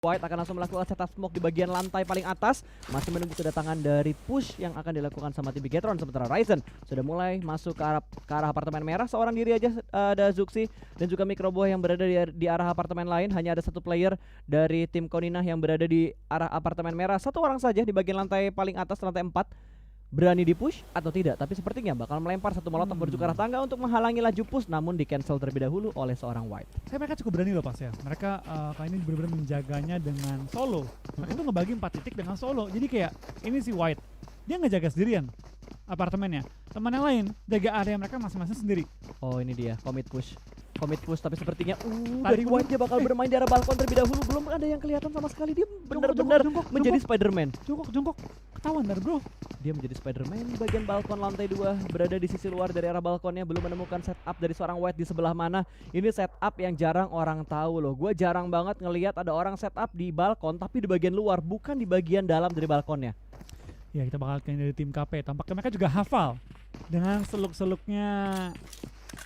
White akan langsung melakukan setup smoke di bagian lantai paling atas, masih menunggu kedatangan dari push yang akan dilakukan sama tim Bigetron. Sementara Ryzen sudah mulai masuk ke arah apartemen merah. Seorang diri aja ada Zuxi dan juga Microboy yang berada di arah apartemen lain. Hanya ada satu player dari tim Konina yang berada di arah apartemen merah. Satu orang saja di bagian lantai paling atas, lantai 4. Berani di push atau tidak, tapi sepertinya bakal melempar satu molotov menuju ke arah tangga untuk menghalangi laju push, namun di cancel terlebih dahulu oleh seorang White. Mereka cukup berani loh pas ya. Mereka kali ini benar-benar menjaganya dengan solo. Mereka tuh ngebagi 4 titik dengan solo. Jadi kayak ini si White, dia ngejaga sendirian apartemennya. Teman yang lain jaga area mereka masing-masing sendiri. Oh ini dia, commit push, tapi sepertinya dari White dia bakal bermain di arah balkon terlebih dahulu. Belum ada yang kelihatan sama sekali. Dia benar-benar menjadi Spider-Man. Jongkok, ketahuan dari bro. Dia menjadi Spider-Man di bagian balkon lantai 2, berada di sisi luar dari arah balkonnya. Belum menemukan setup dari seorang White di sebelah mana. Ini setup yang jarang orang tahu loh. Gue jarang banget ngelihat ada orang setup di balkon tapi di bagian luar, bukan di bagian dalam dari balkonnya. Ya kita bakal lihat dari tim KP. Tampaknya mereka juga hafal dengan seluk-seluknya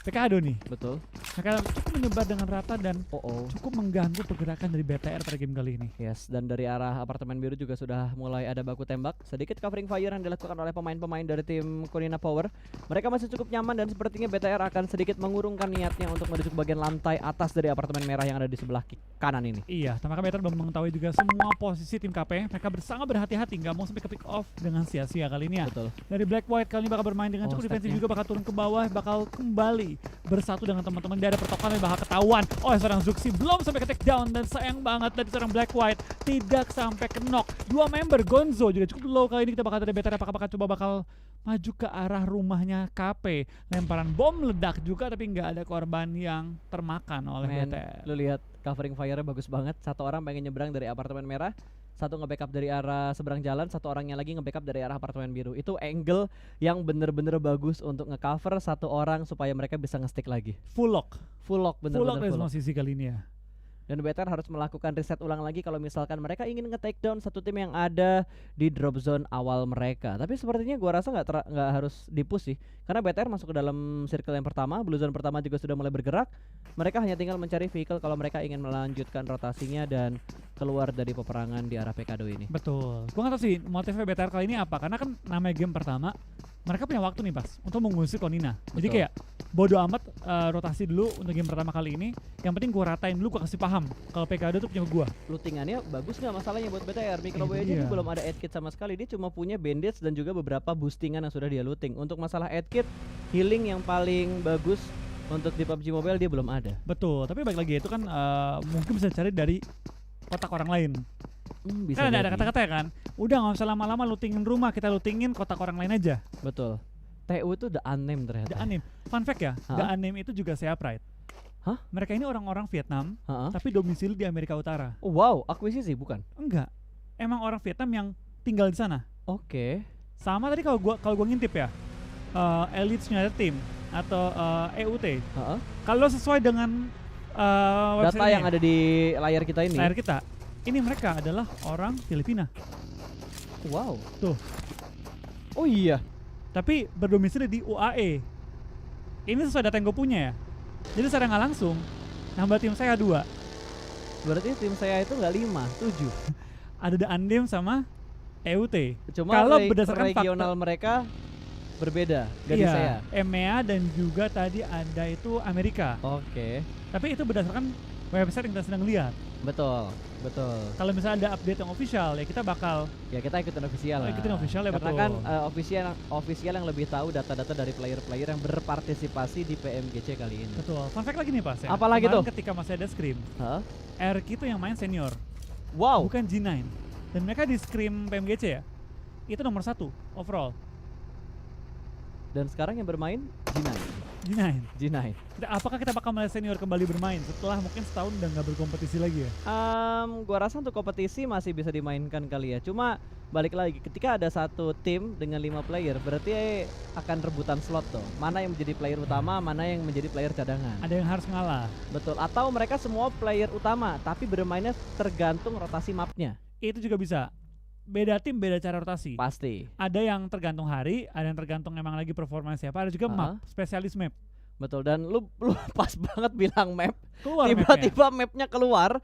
PKADO nih. Betul. Mereka cukup menyebar dengan rata dan Oh. cukup mengganggu pergerakan dari BTR pada game kali ini. Yes, dan dari arah apartemen biru juga sudah mulai ada baku tembak. Sedikit covering fire yang dilakukan oleh pemain-pemain dari tim Konina Power. Mereka masih cukup nyaman dan sepertinya BTR akan sedikit mengurungkan niatnya untuk menuju ke bagian lantai atas dari apartemen merah yang ada di sebelah kanan ini. Iya, tampaknya BTR belum mengetahui juga semua posisi tim KP. Mereka sangat berhati-hati, nggak mau sampai ke pick off dengan sia-sia kali ini ya. Betul. Dari Black White kali ini bakal bermain dengan cukup defensif juga, bakal turun ke bawah, bakal kembali bersatu dengan teman-teman. Dia ada pertokohan yang bakal ketahuan oleh seorang Zuxi, belum sampai ke take down, dan sayang banget dari seorang Black White tidak sampai ke knock. Dua member Gonzo juga cukup low kali ini. Kita bakal dari BTR apakah bakal maju ke arah rumahnya KP. Lemparan bom meledak juga tapi nggak ada korban yang termakan oleh BTR. Lu lihat covering fire-nya bagus banget. Satu orang pengen nyebrang dari apartemen merah, satu nge-backup dari arah seberang jalan, satu orangnya lagi nge-backup dari arah apartemen biru. Itu angle yang bener-bener bagus untuk nge-cover satu orang supaya mereka bisa nge-stick lagi. Full lock Bener-bener dari full semua lock. sisi kali ini ya. Dan BTR harus melakukan reset ulang lagi kalau misalkan mereka ingin nge-take down satu tim yang ada di drop zone awal mereka. Tapi sepertinya gua rasa nggak harus di-push sih. Karena BTR masuk ke dalam circle yang pertama, blue zone pertama juga sudah mulai bergerak. Mereka hanya tinggal mencari vehicle kalau mereka ingin melanjutkan rotasinya dan keluar dari peperangan di arah PKDO ini. Betul. Gua nggak tahu sih motifnya BTR kali ini apa, karena kan namanya game pertama. Mereka punya waktu nih pas untuk mengusir Konina. Jadi kayak bodo amat rotasi dulu untuk game pertama kali ini. Yang penting gua ratain dulu, gua kasih paham kalau PKD tuh punya gua. Lootingannya bagus nggak masalahnya buat BTR. Microboy aja dia belum ada add kit sama sekali. Dia cuma punya bandage dan juga beberapa boostingan yang sudah dia looting. Untuk masalah add kit, healing yang paling bagus untuk di PUBG Mobile dia belum ada. Betul, tapi balik lagi itu kan mungkin bisa cari dari kotak orang lain. Bisa Kan ada jadi. kata-kata ya kan, udah nggak usah lama-lama lootingin rumah, kita lootingin kotak orang lain aja. Betul. TU itu the unnamed ternyata. The Unnamed, fun fact ya, The Hah? Unnamed itu juga Sea Pride. Hah? Mereka ini orang-orang Vietnam, Ha-ha. tapi domisili di Amerika Utara. Oh, wow, akuisisi bukan? Enggak, emang orang Vietnam yang tinggal di sana. Oke. Sama tadi kalau gua ngintip ya, Elite United Team atau EUT. Ha-ha. Kalau sesuai dengan Data yang ada di layar kita ini. layar kita, ini mereka adalah orang Filipina. Wow. Tuh. Oh iya. Tapi berdomisili di UAE. Ini sesuai data yang gue punya ya. Jadi secara nggak langsung nambah tim saya 2. Berarti tim saya itu nggak 5, 7. Ada The Unnamed sama EUT. Cuma Kalau berdasarkan regional mereka berbeda dari iya, saya. EMEA dan juga tadi ada itu Amerika. Oke. Tapi itu berdasarkan website yang kita sedang lihat. Betul. Kalau misalnya ada update yang official ya kita bakal Ya kita ikutin official lah. ikutin official ya, Karena betul. kan official yang lebih tahu data-data dari player-player yang berpartisipasi di PMGC kali ini. Betul. Fun fact lagi nih Pas ya. Apalagi Kemarin tuh? ketika masih ada Scream, Hah? RQ itu yang main senior, Wow. bukan G9. Dan mereka di Scream PMGC ya, itu nomor 1 overall. Dan sekarang yang bermain G9. G9. Apakah kita bakal melihat senior kembali bermain setelah mungkin setahun udah nggak berkompetisi lagi ya? Gua rasa untuk kompetisi masih bisa dimainkan kali ya. Cuma balik lagi ketika ada satu tim dengan 5 player berarti akan rebutan slot tuh. Mana yang menjadi player utama, mana yang menjadi player cadangan. Ada yang harus ngalah. Betul. Atau mereka semua player utama tapi bermainnya tergantung rotasi mapnya. Itu juga bisa. Beda tim, beda cara rotasi. Pasti. Ada yang tergantung hari, ada yang tergantung emang lagi performa siapa, ada juga map, spesialis map. Betul. Dan lu pas banget bilang map. Keluar Tiba-tiba mapnya keluar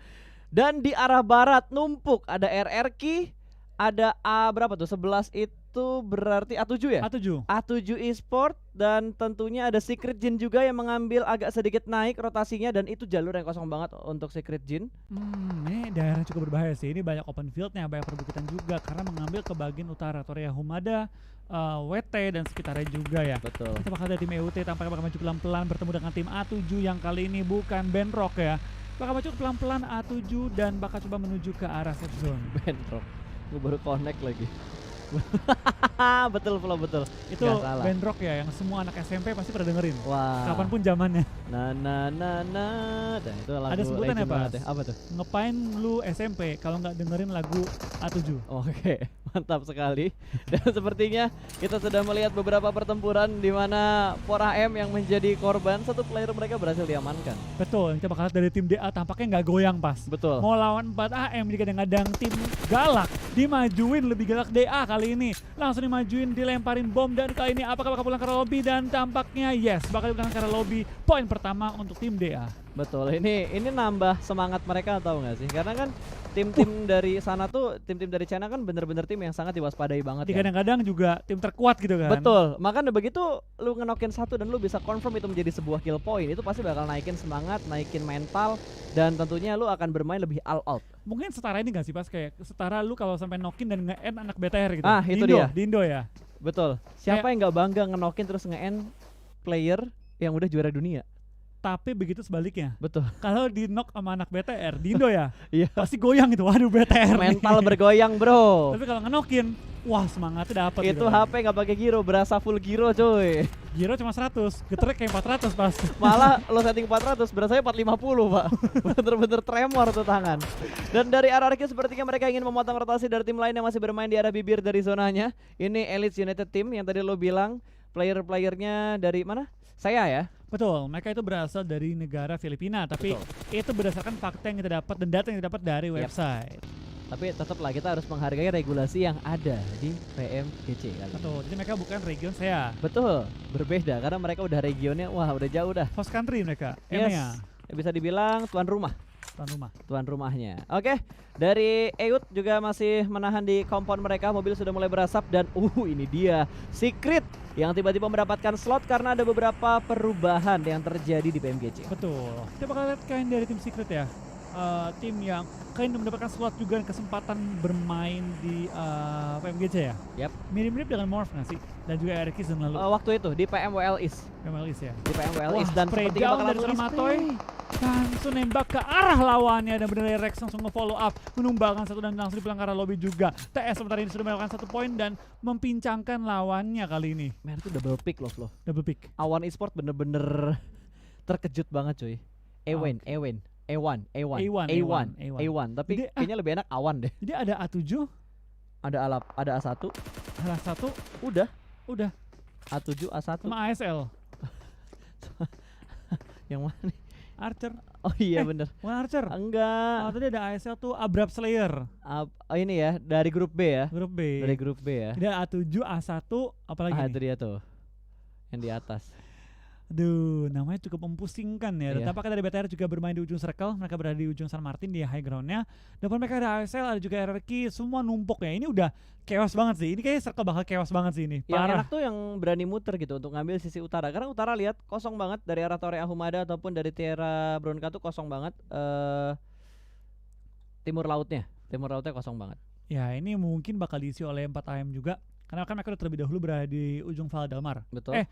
Dan di arah barat numpuk ada RRQ, ada A berapa tuh? 11 itu berarti A7 ya? A7. A7 Esport dan tentunya ada Secret Jin juga yang mengambil agak sedikit naik rotasinya dan itu jalur yang kosong banget untuk Secret Jin. Ini daerah cukup berbahaya sih. Ini banyak open fieldnya, banyak perbukitan juga karena mengambil ke bagian utara. Toria Humada, WT dan sekitarnya juga ya. Betul. Kita bakal dari tim EUT tampaknya bakal maju pelan-pelan bertemu dengan tim A7 yang kali ini bukan Benrock ya. Bakal maju pelan-pelan A7 dan bakal coba menuju ke arah safe zone. Bentrok. Gue baru connect lagi. Betul Flo, betul. Itu Nggak salah. Benrock ya yang semua anak SMP pasti pernah dengerin. Wah. Kapanpun zamannya. Dan itu lagu Ada sebutannya, legend Pak? banget ya. Apa tuh? Ngapain lu SMP kalau nggak dengerin lagu A7? Oke, mantap sekali. Dan sepertinya kita sudah melihat beberapa pertempuran di mana 4AM yang menjadi korban, satu player mereka berhasil diamankan. Betul, kita bakal lihat dari tim DA tampaknya nggak goyang pas. Betul. Mau lawan 4AM di kadang-kadang tim galak dimajuin lebih galak DA kali ini. Langsung dimajuin, dilemparin bom dan kali ini apakah bakal pulang ke arah lobby dan tampaknya yes bakal pulang ke arah lobby. Poin pertama untuk tim DA. Betul, ini nambah semangat mereka tahu nggak sih? Karena kan tim-tim dari sana tuh, tim-tim dari China kan bener-bener tim yang sangat diwaspadai banget Di kan. kadang-kadang juga tim terkuat gitu kan. Betul, makanya begitu lu ngenokin satu dan lu bisa confirm itu menjadi sebuah kill point, itu pasti bakal naikin semangat, naikin mental, dan tentunya lu akan bermain lebih all out. Mungkin setara ini gak sih pas kayak setara lu kalau sampai nokin dan nge-end anak BTR gitu. Ah, Di itu Indo, dia. Di Indo ya. Betul, siapa yang nggak bangga ngenokin terus nge-end player yang udah juara dunia? Tapi begitu sebaliknya. Betul. Kalau di knock sama anak BTR di Indo ya, Iya. pasti goyang gitu. Waduh BTR nih. Mental bergoyang bro. Tapi kalau ngenokin, wah semangatnya dapet Itu gitu. HP nggak pakai giro, berasa full giro coy. Giro cuma 100, getrek kayak 400 pas. Malah lo setting 400, berasanya 450 pak. Bener-bener tremor tuh tangan. Dan dari RRQ sepertinya mereka ingin memotong rotasi dari tim lain yang masih bermain di arah bibir dari zonanya. Ini Elites United Team yang tadi lo bilang player-playernya dari mana? Saya ya. Betul, mereka itu berasal dari negara Filipina, tapi itu berdasarkan fakta yang kita dapat dan data yang kita dapat dari website. Tapi tetaplah kita harus menghargai regulasi yang ada di PMGC kali. Betul, jadi mereka bukan region saya. Betul, berbeda karena mereka udah regionnya, wah udah jauh dah. Host country mereka, Yes, EMEA, bisa dibilang tuan rumah. tuan rumah. Tuan rumahnya. Oke, dari EUT juga masih menahan di kompon mereka. Mobil sudah mulai berasap dan ini dia Secret yang tiba-tiba mendapatkan slot karena ada beberapa perubahan yang terjadi di PMGC. Betul, kita bakal lihat kain dari tim Secret ya. Tim yang kain mendapatkan slot juga dan kesempatan bermain di PMGC ya. Yap. Mirip-mirip dengan Morph nggak sih? Dan juga RX season lalu. Waktu itu di PMWL East. PMLIS ya. Di PMWL Wah, East dan spray sepertinya down bakal dari langsung Sermatoy. di-spray. Langsung nembak ke arah lawannya dan benar Rex langsung nge-follow up, menumbangkan satu dan langsung dipulang ke arah lobby juga. TS sementara ini sudah melakukan 1 poin dan mempincangkan lawannya kali ini. Men itu double pick loh Flo. Double pick. Awan Esport bener-bener terkejut banget cuy. A1. Tapi Jadi, kayaknya lebih enak Awan deh. Jadi ada A7, Ada A1, salah satu, udah udah A7, A1. sama ASL. Yang mana nih? Archer. Oh iya bener. Bukan Archer. Enggak. Tadi ada ASL tuh Abrap Slayer, Ini ya dari grup B ya. grup B. Dari grup B ya. Jadi A7, A1, apalagi Ah nih? itu dia tuh. Yang di atas. Aduh, namanya cukup mempusingkan ya. Iya. Tampaknya dari BTR juga bermain di ujung circle. Mereka berada di ujung San Martin di high groundnya. Depan mereka ada ASL, ada juga RRQ. Semua numpuk ya. Ini udah chaos banget sih. Ini kayaknya circle bakal chaos banget sih ini. Yang Parah. enak tuh yang berani muter gitu untuk ngambil sisi utara. Karena utara lihat kosong banget dari arah Torea Humada ataupun dari Tierra Bronca tuh kosong banget. Timur lautnya kosong banget. Ya ini mungkin bakal diisi oleh 4AM juga. Karena kan mereka udah terlebih dahulu berada di ujung Val del Mar. Betul.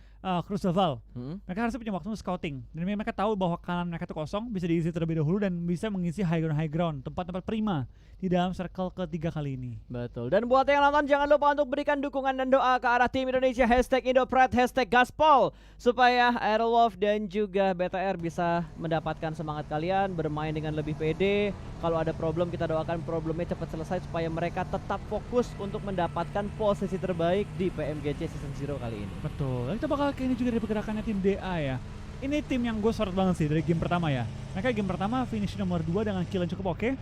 Crucial Val. Hmm. Mereka harusnya punya waktu untuk scouting. Dan mereka tahu bahwa kanan mereka itu kosong, bisa diisi terlebih dahulu dan bisa mengisi high ground. Tempat-tempat prima di dalam circle ketiga kali ini. Betul. Dan buat yang nonton jangan lupa untuk berikan dukungan dan doa ke arah tim Indonesia #IndoPride #Gaspol supaya Aerowolf dan juga BTR bisa mendapatkan semangat kalian bermain dengan lebih pede. Kalau ada problem kita doakan problemnya cepat selesai supaya mereka tetap fokus untuk mendapatkan posisi terbaik di PMGC Season 0 kali ini. Betul. Kita bakal kayak ini juga dari pergerakannya tim DA ya. Ini tim yang gue sorot banget sih dari game pertama ya. Mereka game pertama finish nomor 2 dengan kill yang cukup oke.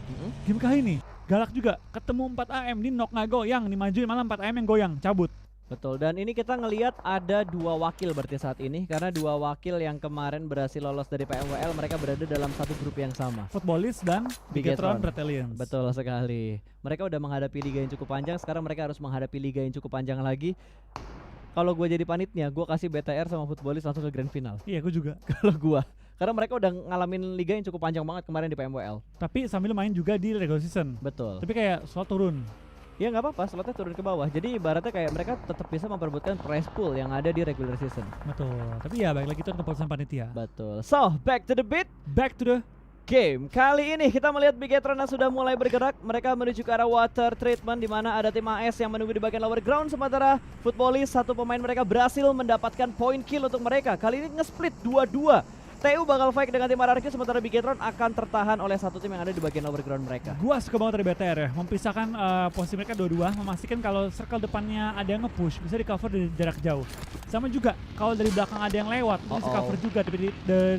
Game kali ini galak juga, ketemu 4AM di knock nggak goyang, dimajuin malah 4AM yang goyang, cabut. Betul, dan ini kita ngelihat ada 2 wakil berarti saat ini, karena 2 wakil yang kemarin berhasil lolos dari PMWL mereka berada dalam satu grup yang sama. Footballist dan Bigetron. Bigetron Brazilians. Betul sekali. Mereka udah menghadapi liga yang cukup panjang, sekarang mereka harus menghadapi liga yang cukup panjang lagi. Kalau gue jadi panitnya, gue kasih BTR sama Footballist langsung ke grand final. Iya, aku juga. Kalau gue, karena mereka udah ngalamin liga yang cukup panjang banget kemarin di PMWL. Tapi sambil main juga di regular season. Betul. Tapi kayak soal turun. Ya nggak apa-apa, slotnya turun ke bawah. Jadi ibaratnya kayak mereka tetap bisa memperebutkan prize pool yang ada di regular season. Betul. Tapi ya baik lagi itu keputusan panitia. Betul. So, back to the beat. Back to the Game. Kali ini kita melihat Bigetron yang sudah mulai bergerak. Mereka menuju ke arah water treatment, di mana ada tim AS yang menunggu di bagian lower ground. Sementara Footballist, satu pemain mereka berhasil mendapatkan point kill untuk mereka. Kali ini nge-split 2-2. TU bakal fight dengan tim RRQ, sementara Bigetron akan tertahan oleh satu tim yang ada di bagian lower ground mereka. Gua suka banget dari BTR ya, memisahkan posisi mereka dua-dua, memastikan kalau circle depannya ada yang nge-push, bisa di-cover dari jarak jauh. Sama juga, kalau dari belakang ada yang lewat, bisa cover juga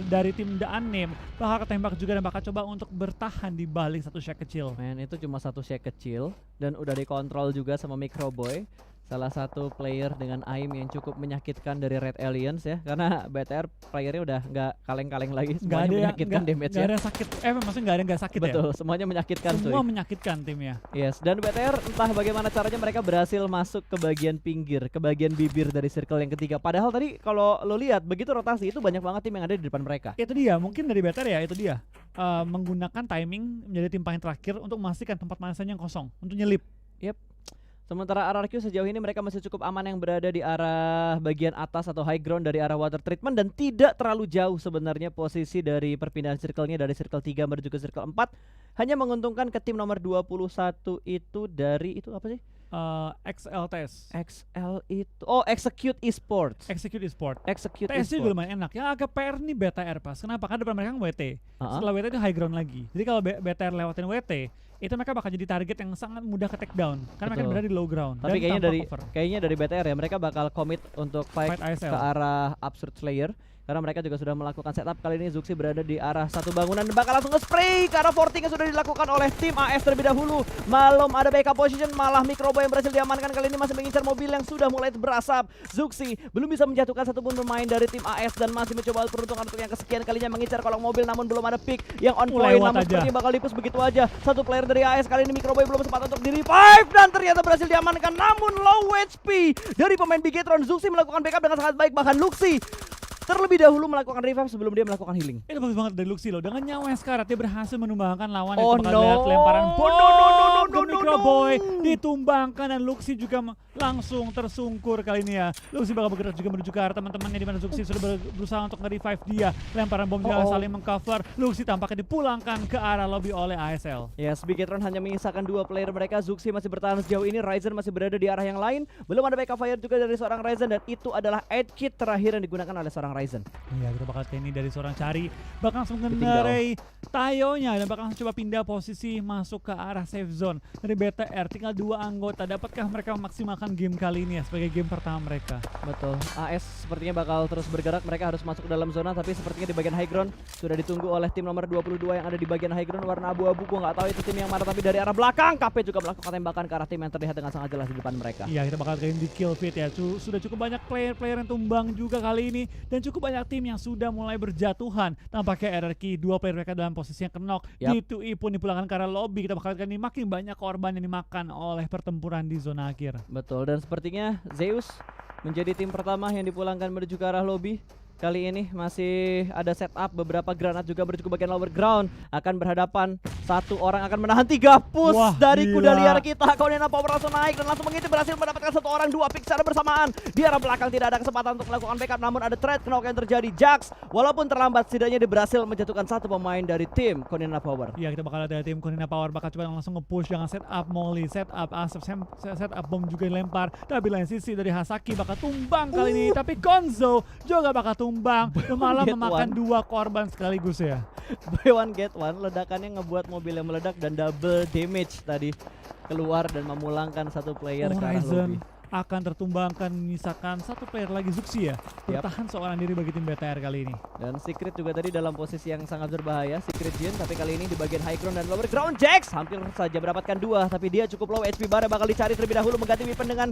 dari tim The Unnamed, bakal ketembak juga dan bakal coba untuk bertahan di balik satu shack kecil. Men, itu cuma satu shack kecil dan udah dikontrol juga sama Microboy. Salah satu player dengan aim yang cukup menyakitkan dari Red Aliens ya, karena BTR playernya udah nggak kaleng-kaleng lagi, semuanya menyakitkan damage-nya. Gak ada yang sakit, maksudnya gak ada yang gak sakit. Betul, ya? semuanya menyakitkan. Semua menyakitkan timnya. Yes, dan BTR entah bagaimana caranya mereka berhasil masuk ke bagian pinggir, ke bagian bibir dari circle yang ketiga. Padahal tadi kalau lo lihat begitu rotasi itu banyak banget tim yang ada di depan mereka. Itu dia, mungkin dari BTR ya itu dia. Menggunakan timing menjadi tim paling terakhir untuk memastikan tempat manasanya yang kosong, untuk nyelip. Yep. Sementara RRQ sejauh ini mereka masih cukup aman yang berada di arah bagian atas atau high ground dari arah water treatment, dan tidak terlalu jauh sebenarnya posisi dari perpindahan circle-nya dari circle 3 menuju ke circle 4. Hanya menguntungkan ke tim nomor 21 itu dari itu apa sih? XL Test. XL itu Execute Esports. Execute Esports. Execute TS juga Esports. lumayan enak. Yang agak PR nih BTR pas. Kenapa? Karena depan mereka kan WT. Uh-huh. Setelah WT itu high ground lagi. Jadi kalau BTR lewatin WT, itu mereka bakal jadi target yang sangat mudah ke take down karena mereka Betul. berada di low ground. Tapi dan kayaknya dari BTR ya, mereka bakal commit untuk fight ISL ke arah Absurd Slayer. Karena mereka juga sudah melakukan setup. Kali ini Zuxi berada di arah satu bangunan dan bakal langsung nge-spray karena forting yang sudah dilakukan oleh tim AS terlebih dahulu. Belum ada backup position, malah Microboy yang berhasil diamankan. Kali ini masih mengincar mobil yang sudah mulai berasap. Zuxi belum bisa menjatuhkan satupun pemain dari tim AS dan masih mencoba peruntungan untuk yang kesekian kalinya mengincar kolong mobil, namun belum ada pick yang on point. Namun sepertinya bakal dipus begitu aja. Satu player dari AS kali ini Microboy belum sempat untuk di-revive dan ternyata berhasil diamankan, namun low HP dari pemain Bigetron. Zuxi melakukan backup dengan sangat baik, bahkan Luxi terlebih dahulu melakukan revive sebelum dia melakukan healing. Itu bagus banget dari Luxi loh. Dengan nyawa yang sekarat dia berhasil menumbangkan lawan Oh yang no. lemparan bom ke No. Microboy, ditumbangkan, dan Luxi juga langsung tersungkur kali ini ya. Luxi bakal bergerak juga menuju ke arah teman-temannya, di mana Zuxi sudah berusaha untuk nge-revive dia. Lemparan bom juga saling mengcover. Luxi tampaknya dipulangkan ke arah lobby oleh ASL. Yes, Bigetron hanya menyisakan 2 player mereka. Zuxi masih bertahan sejauh ini, Ryzen masih berada di arah yang lain. Belum ada backup fire juga dari seorang Ryzen, dan itu adalah aid kit terakhir yang digunakan oleh seorang Ryzen. Iya, kita bakal ini dari seorang Cari bakal langsung mengendarai Tayonya dan bakal langsung coba pindah posisi masuk ke arah safe zone. Dari BTR tinggal 2 anggota. Dapatkah mereka memaksimalkan game kali ini ya sebagai game pertama mereka? Betul. AS sepertinya bakal terus bergerak. Mereka harus masuk ke dalam zona, tapi sepertinya di bagian high ground sudah ditunggu oleh tim nomor 22 yang ada di bagian high ground warna abu-abu. Gua nggak tahu itu tim yang mana, tapi dari arah belakang KP juga melakukan tembakan ke arah tim yang terlihat dengan sangat jelas di depan mereka. Iya, kita bakal kali ini di kill feed ya. Sudah cukup banyak player-player yang tumbang juga kali ini, dan cukup banyak tim yang sudah mulai berjatuhan. Tampaknya RRQ 2 player mereka dalam posisi yang kenok. G2E pun dipulangkan ke arah lobby. Kita bakal kali ini makin banyak korban yang dimakan oleh pertempuran di zona akhir. Betul, dan sepertinya Zeus menjadi tim pertama yang dipulangkan menuju ke arah lobby. Kali ini masih ada setup, beberapa granat juga menuju ke bagian lower ground. Akan berhadapan, satu orang akan menahan 3 push. Wah, dari gila. kuda liar kita. Konena Power langsung naik dan langsung mengintip, berhasil mendapatkan 1 orang, 2 pick secara bersamaan. Di arah belakang tidak ada kesempatan untuk melakukan backup, namun ada trade knock yang terjadi. Jax walaupun terlambat, setidaknya dia berhasil menjatuhkan 1 pemain dari tim Konena Power. Iya, kita bakal ada tim Konena Power bakal coba langsung nge-push dengan setup molly, setup asap, setup bom juga dilempar. Tapi lain sisi dari Hasaki bakal tumbang kali ini, tapi Gonzo juga bakal tumbang dan malah memakan 2 korban sekaligus ya. Buy one get one, ledakannya ngebuat mobil yang meledak dan double damage tadi keluar dan memulangkan 1 player ke arah Horizon lobby. akan tertumbangkan, menyisakan 1 player lagi, Zuxi ya. Bertahan seorang diri bagi tim BTR kali ini. Dan Secret juga tadi dalam posisi yang sangat berbahaya, Secret Jin, tapi kali ini di bagian high ground dan lower ground. Jax hampir saja mendapatkan 2, tapi dia cukup low HP. Bara bakal dicari terlebih dahulu, mengganti weapon dengan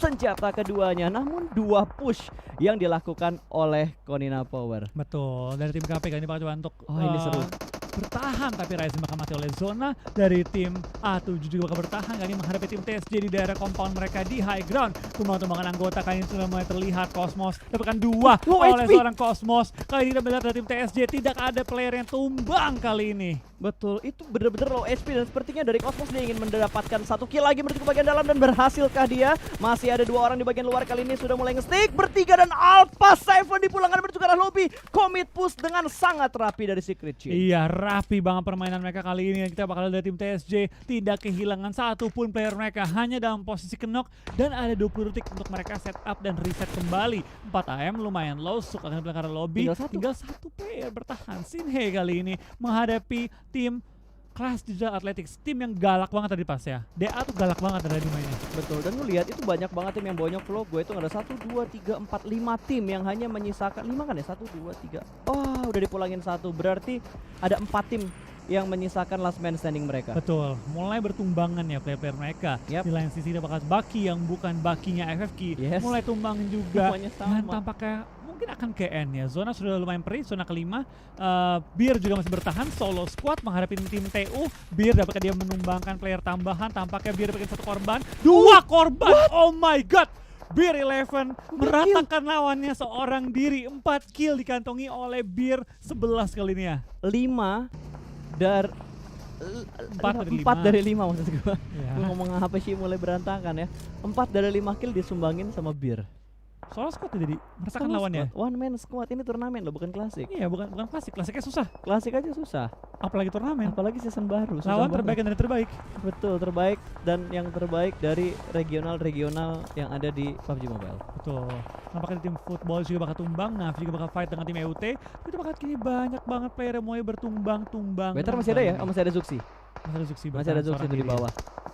senjata keduanya. Namun 2 push yang dilakukan oleh Konina Power. Betul, dari tim KPK ini bakal coba untuk Oh, ini seru. bertahan, tapi Ryzen bakal mati oleh zona. Dari tim A7 juga bakal bertahan kali ini menghadapi tim TSJ di daerah compound mereka di high ground. Tumbang-tumbangan anggota kali ini sudah mulai terlihat. Cosmos dapatkan 2 Low oleh HP. seorang Cosmos. Kali ini kita melihat dari tim TSJ tidak ada player yang tumbang kali ini. Betul, itu bener-bener low HP dan sepertinya dari Cosmos dia ingin mendapatkan 1 kill lagi menuju ke bagian dalam dan berhasilkah dia? Masih ada 2 orang di bagian luar kali ini sudah mulai nge-stick bertiga dan Alpha Seven dipulangkan menuju ke arah lobby. Commit push dengan sangat rapi dari Secret Chin. Iya, rapi banget permainan mereka kali ini. Kita bakal lihat tim TSJ tidak kehilangan satupun player mereka, hanya dalam posisi knock dan ada 20 detik untuk mereka setup dan reset kembali. 4 AM lumayan low, Suk akan pulang ke arah lobby. Tinggal satu player bertahan. Sinhe kali ini menghadapi tim Clash Digital Athletics, tim yang galak banget tadi pas ya. DA tuh galak banget tadi mainnya. Betul, dan lu lihat itu banyak banget tim yang bonyok loh. Gue itu ada 1, 2, 3, 4, 5 tim yang hanya menyisakan 5 kan ya? 1, 2, 3. Oh, udah dipulangin 1. Berarti ada 4 tim yang menyisakan last man standing mereka. Betul, mulai bertumbangan ya player-player mereka. Yep. Di lain sisi ada bakal Baki yang bukan Bakinya FFK. Yes. Mulai tumbangin juga. Semuanya sama. Dan tampaknya mungkin akan ke N ya. Zona sudah lumayan perih, zona kelima. Beer juga masih bertahan, solo squad menghadapi tim TU. Beer dapatkan dia menumbangkan player tambahan. Tampaknya Beer dapatin 1 korban. 2 korban, oh my god. Beer 11 meratakan lawannya seorang diri. 4 kill dikantongi oleh Beer 11 kali ini ya. 5 dari 4 dari 5 maksud gue. Ya. Gue ngomong apa sih mulai berantakan ya. 4 dari 5 kill disumbangin sama Beer. Solo squad jadi merasakan Solo lawannya. squad, one man squad, ini turnamen loh bukan klasik. Iya, bukan klasik. Klasiknya susah, Klasik aja susah, apalagi turnamen. apalagi season baru. susah Lawan banget. terbaik dan terbaik. Betul, terbaik dan yang terbaik dari regional-regional yang ada di PUBG Mobile. Betul. Nampaknya tim football juga bakal tumbang. Navi juga bakal fight dengan tim EUT. Itu bakal kini banyak banget player yang mulai bertumbang-tumbang. Better masih ada ya? Oh, masih ada Zuxi. Masih ada Zuxi. Masih ada Zuxi itu di bawah.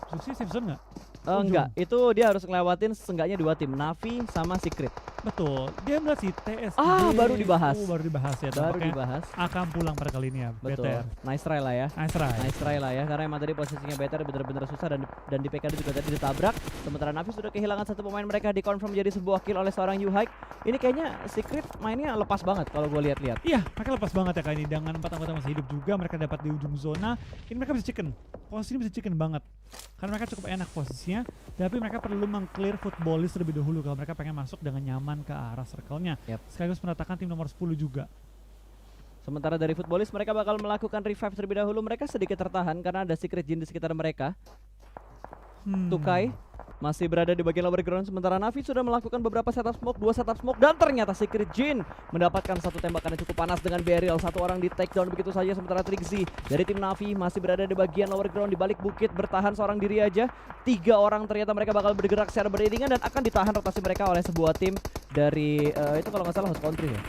Zuxi safe zone nggak? Enggak, itu dia harus ngelewatin seenggaknya 2 tim, Navi sama Secret. Betul. Dia melihat si TSD. Baru dibahas. Baru dibahas ya. Baru Tampaknya dibahas. akan pulang pada kali ini ya. Betul. Better. Nice try lah ya. Nice try. Nice try lah ya, karena emang tadi posisinya Better bener-bener susah dan di PKD juga tadi ditabrak. Sementara Navi sudah kehilangan 1 pemain mereka, dikonfirm menjadi sebuah kill oleh seorang Yuhike. Ini kayaknya Secret mainnya lepas banget kalau gue lihat-lihat. Iya, mereka lepas banget ya kali ini. Dengan 4 anggota masih hidup juga, mereka dapat di ujung zona. Ini mereka bisa chicken. Posisinya bisa chicken banget. Karena mereka cukup enak posisinya. Tapi mereka perlu meng-clear footballist terlebih dahulu kalau mereka pengen masuk dengan nyaman ke arah circle-nya. Yep. Sekaligus meratakan tim nomor 10 juga. Sementara dari Footballist mereka bakal melakukan revive terlebih dahulu. Mereka sedikit tertahan karena ada Secret Jin di sekitar mereka. Tukai masih berada di bagian lower ground, sementara Navi sudah melakukan beberapa setup smoke, 2 setup smoke, dan ternyata Secret Jin mendapatkan 1 tembakan yang cukup panas dengan barrel. 1 orang di take down begitu saja, sementara Trixie dari tim Navi masih berada di bagian lower ground di balik bukit bertahan seorang diri aja. 3 orang ternyata mereka bakal bergerak secara beriringan dan akan ditahan rotasi mereka oleh sebuah tim dari itu kalau nggak salah host country ya.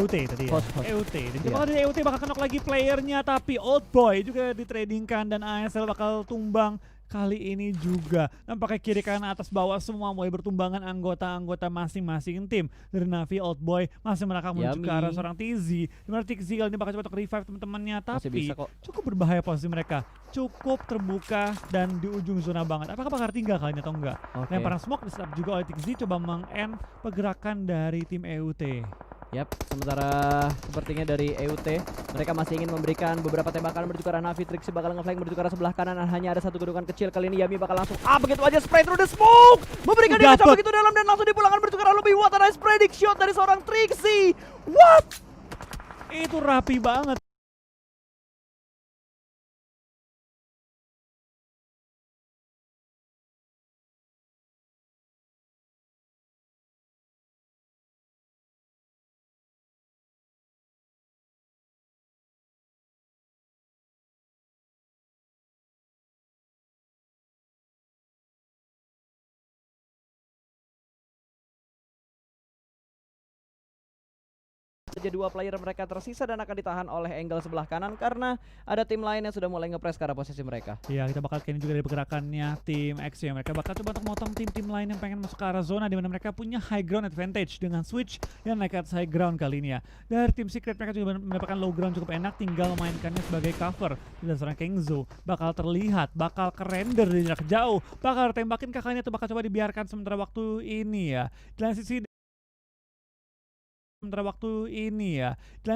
EUT tadi ya. Host. EUT. Dan Iya. bakal dari EUT bakal knock lagi playernya, tapi Old Boy juga ditradingkan dan ASL bakal tumbang. Kali ini juga nampaknya kiri kanan atas bawah semua mulai bertumbangan anggota-anggota masing-masing tim. Dari Navi, Old Boy masih merangkak menuju ke arah seorang TZ. Dimana TZ kali ini bakal coba untuk revive teman-temannya, Masih tapi bisa kok. cukup berbahaya posisi mereka. Cukup terbuka dan di ujung zona banget. Apakah bakal tinggal kali ini atau enggak? Oke. Lemparan smoke di setup juga oleh TZ, coba meng-end pergerakan dari tim EUT. Yap, sementara sepertinya dari EUT mereka masih ingin memberikan beberapa tembakan menuju ke arah Navi. Trixie bakal nge-flank menuju ke arah sebelah kanan dan hanya ada 1 gedungan kecil. Kali ini Yami bakal langsung begitu aja spray through the smoke, memberikan dia Dapet. begitu dalam dan langsung dipulangkan menuju ke arah lobby. What a nice predict shot dari seorang Trixie. What? Itu rapi banget. Saja 2 player mereka tersisa dan akan ditahan oleh angle sebelah kanan karena ada tim lain yang sudah mulai nge-press ke arah posisi mereka. Iya, kita bakal kayaknya juga dari pergerakannya tim X ya. Mereka bakal coba untuk motong tim-tim lain yang pengen masuk ke arah zona di mana mereka punya high ground advantage dengan switch yang naik ke atas high ground kali ini ya. Dari tim Secret mereka juga mendapatkan low ground cukup enak, tinggal memainkannya sebagai cover. Dan seorang Kengzo bakal terlihat, bakal kerender dari jarak jauh, bakal tembakin kakaknya atau bakal coba dibiarkan sementara waktu ini ya. Di lain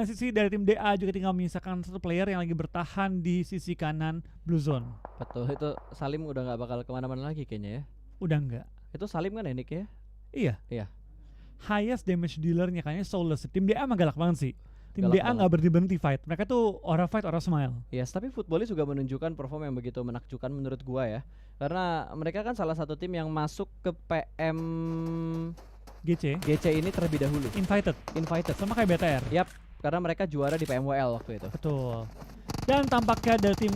sisi dari tim DA juga tinggal menyisakan satu player yang lagi bertahan di sisi kanan blue zone. Betul, itu Salim udah nggak bakal kemana-mana lagi kayaknya ya. Udah enggak? Itu Salim kan ya Nick ya? Iya. Iya. Highest damage dealernya kayaknya Soulless. Tim DA emang galak banget sih. Tim Galak DA nggak berhenti fight. Mereka tuh ora fight, ora smile. Yes, tapi Footballis juga menunjukkan perform yang begitu menakjubkan menurut gua ya. Karena mereka kan salah satu tim yang masuk ke PM GC ini terlebih dahulu. Invited. Sama kayak BTR. Yap, karena mereka juara di PMWL waktu itu. Betul. Dan tampaknya dari tim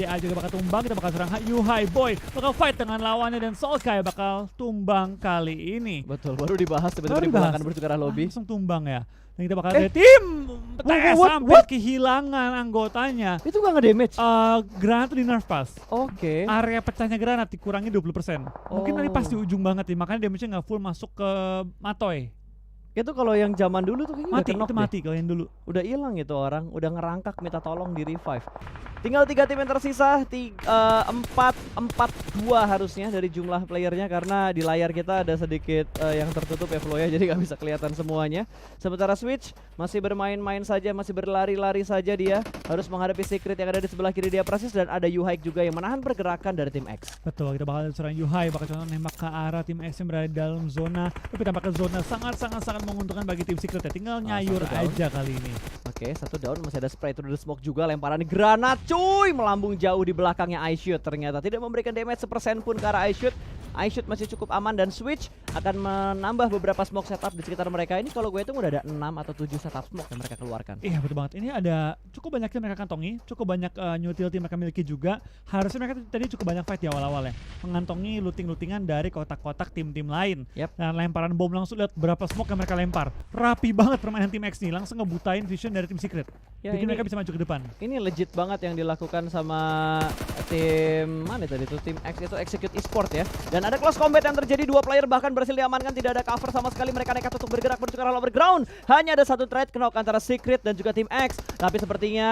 DA juga bakal tumbang. Kita bakal serang Yuhai Boy bakal fight dengan lawannya dan Solkai bakal tumbang kali ini. Betul, baru dibahas tiba-tiba dipulangkan bertukar lobby. Langsung tumbang ya. Dan kita bakal dari tim TS sampai kehilangan anggotanya. Itu gak nge-damage? Granat di nerf pas. Oke. Area pecahnya granat dikurangi 20%. Mungkin tadi pas di ujung banget nih, makanya damage-nya nggak full masuk ke Matoy. Itu kalau yang zaman dulu tuh kayaknya Mati, udah itu mati kalau yang dulu. Udah hilang itu orang, udah ngerangkak minta tolong di revive. Tinggal 3 tim yang tersisa, 4-4-2 harusnya dari jumlah playernya karena di layar kita ada sedikit yang tertutup ya flow ya, jadi nggak bisa kelihatan semuanya. Sementara Switch masih bermain-main saja, masih berlari-lari saja dia, harus menghadapi Secret yang ada di sebelah kiri dia Prasis dan ada Yuhaik juga yang menahan pergerakan dari tim X. Betul, kita bakal serang Yuhai, bakal contoh nembak ke arah tim X yang berada di dalam zona, tapi tampaknya zona sangat menguntungkan bagi tim Secret ya, tinggal nyayur aja kali ini. Oke, 1 down, masih ada spray through the smoke juga, lemparan granat cuy, melambung jauh di belakangnya iShoot, ternyata tidak memberikan damage sepersen pun ke arah iShoot. iShoot masih cukup aman dan Switch akan menambah beberapa smoke setup di sekitar mereka. Ini kalau gue hitung udah ada 6 atau 7 setup smoke yang mereka keluarkan. Iya betul banget, ini ada cukup banyak yang mereka kantongi, cukup banyak utility mereka miliki juga. Harusnya mereka tadi cukup banyak fight di awal-awal ya, mengantongi looting-lootingan dari kotak-kotak tim-tim lain. Dan lemparan bom langsung, lihat berapa smoke yang mereka lempar. Rapi banget permainan tim X nih, langsung ngebutain vision dari tim Secret. Ya, bikin mereka bisa maju ke depan. Ini legit banget yang dilakukan sama tim mana tadi tuh, tim X itu Execute Esport ya. Dan ada close combat yang terjadi, 2 player bahkan berhasil diamankan, tidak ada cover sama sekali, mereka nekat untuk bergerak menuju ke arah overground. Hanya ada 1 trade knock antara Secret dan juga tim X, tapi sepertinya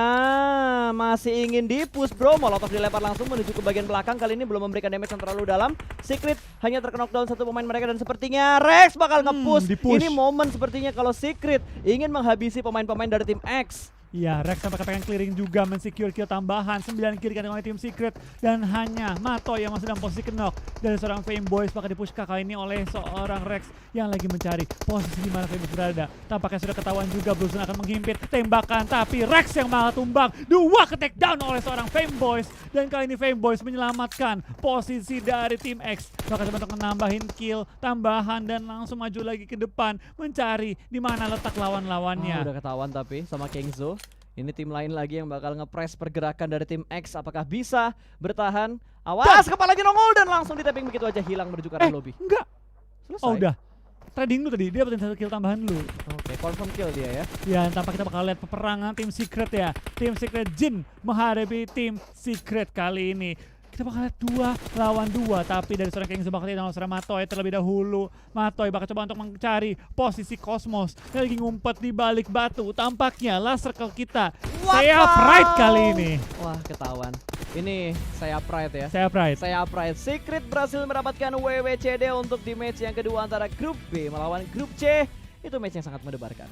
masih ingin di-push bro. Molotov dilempar langsung menuju ke bagian belakang, kali ini belum memberikan damage yang terlalu dalam. Secret hanya terkena down 1 pemain mereka dan sepertinya Rex bakal nge-push. Ini momen sepertinya kalau Secret ingin menghabisi pemain-pemain dari tim X. Iya, Rex sampai pengen clearing juga, men-secure kill tambahan 9 kill dikandung oleh tim Secret dan hanya Matoy yang masih dalam posisi knock dari seorang Fame Boys, bakal dipush kali ini oleh seorang Rex yang lagi mencari posisi di mana Fame Boys berada. Tampaknya sudah ketahuan juga Blue Zone akan menghimpit tembakan, tapi Rex yang malah tumbang, 2 ke take down oleh seorang Fame Boys, dan kali ini Fame Boys menyelamatkan posisi dari tim X. Bakal coba untuk menambahin kill tambahan dan langsung maju lagi ke depan mencari di mana letak lawan-lawannya. Udah ketahuan tapi sama Kengzo. Ini tim lain lagi yang bakal nge-press pergerakan dari tim X. Apakah bisa bertahan? Awas, kepalanya nongol dan langsung di-tapping begitu aja hilang menuju ke arah lobby. Enggak. Selesai. Oh udah. Trading dulu tadi, dia dapetin 1 kill tambahan dulu. Oke, confirm kill dia ya. Ya, tanpa kita bakal lihat peperangan tim Secret ya. Tim Secret Jin menghadapi tim Secret kali ini. Kita bakal lihat 2 lawan 2, tapi dari seorang Kengzo bakal tidak seorang Matoy terlebih dahulu. Matoy bakal coba untuk mencari posisi Cosmos yang lagi ngumpet di balik batu. Tampaknya last circle kita saya pride kali ini. Wah, ketahuan. Ini saya pride ya. Saya pride. Secret berhasil mendapatkan WWCD untuk di match yang kedua antara grup B melawan grup C. Itu match yang sangat mendebarkan.